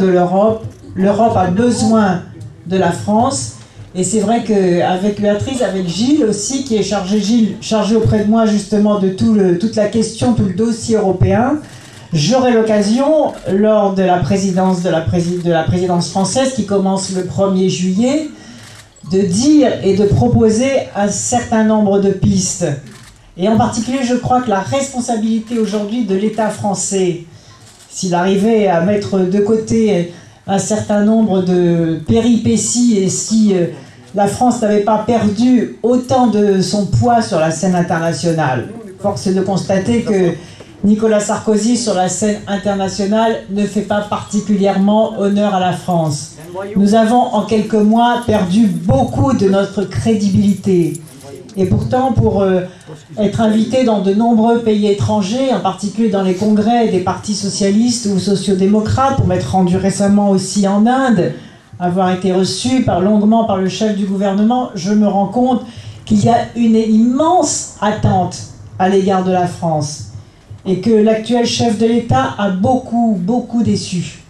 de l'Europe. L'Europe a besoin de la France. Et c'est vrai qu'avec Béatrice, avec Gilles aussi, qui est chargé auprès de moi justement de toute la question, tout le dossier européen, j'aurai l'occasion, lors de la présidence de la présidence française qui commence le 1er juillet, de dire et de proposer un certain nombre de pistes. Et en particulier, je crois que la responsabilité aujourd'hui de l'État français, s'il arrivait à mettre de côté un certain nombre de péripéties et si la France n'avait pas perdu autant de son poids sur la scène internationale. Force est de constater que Nicolas Sarkozy sur la scène internationale ne fait pas particulièrement honneur à la France. Nous avons en quelques mois perdu beaucoup de notre crédibilité. Et pourtant, pour être invité dans de nombreux pays étrangers, en particulier dans les congrès des partis socialistes ou sociodémocrates, pour m'être rendu récemment aussi en Inde, avoir été reçu longuement par le chef du gouvernement, je me rends compte qu'il y a une immense attente à l'égard de la France. Et que l'actuel chef de l'État a beaucoup déçu.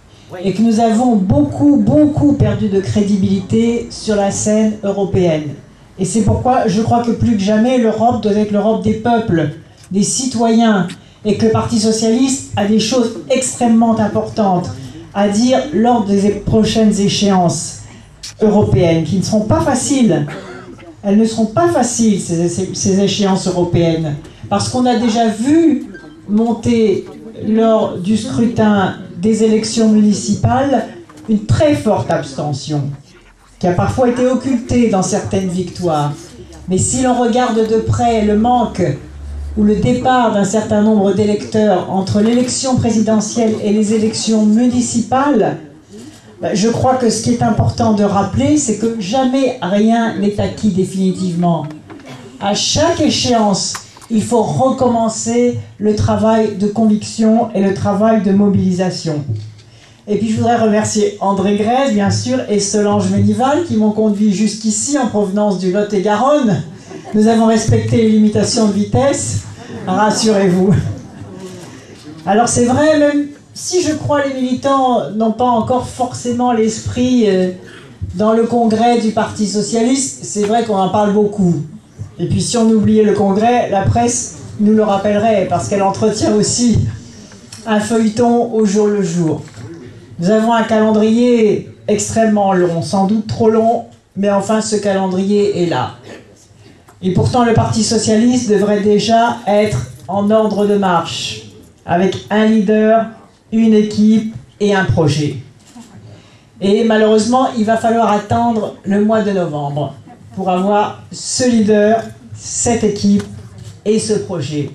Et que nous avons beaucoup perdu de crédibilité sur la scène européenne. Et c'est pourquoi je crois que plus que jamais, l'Europe doit être l'Europe des peuples, des citoyens, et que le Parti socialiste a des choses extrêmement importantes à dire lors des prochaines échéances européennes, qui ne seront pas faciles. Elles ne seront pas faciles, ces échéances européennes, parce qu'on a déjà vu monter lors du scrutin des élections municipales une très forte abstention, qui a parfois été occultée dans certaines victoires. Mais si l'on regarde de près le manque ou le départ d'un certain nombre d'électeurs entre l'élection présidentielle et les élections municipales, je crois que ce qui est important de rappeler, c'est que jamais rien n'est acquis définitivement. À chaque échéance, il faut recommencer le travail de conviction et le travail de mobilisation. Et puis je voudrais remercier André Grèze, bien sûr, et Solange Ménival, qui m'ont conduit jusqu'ici en provenance du Lot-et-Garonne. Nous avons respecté les limitations de vitesse, rassurez-vous. Alors c'est vrai, même si je crois les militants n'ont pas encore forcément l'esprit dans le congrès du Parti socialiste, c'est vrai qu'on en parle beaucoup. Et puis si on oubliait le congrès, la presse nous le rappellerait, parce qu'elle entretient aussi un feuilleton au jour le jour. Nous avons un calendrier extrêmement long, sans doute trop long, mais enfin ce calendrier est là. Et pourtant le Parti socialiste devrait déjà être en ordre de marche, avec un leader, une équipe et un projet. Et malheureusement, il va falloir attendre le mois de novembre pour avoir ce leader, cette équipe et ce projet.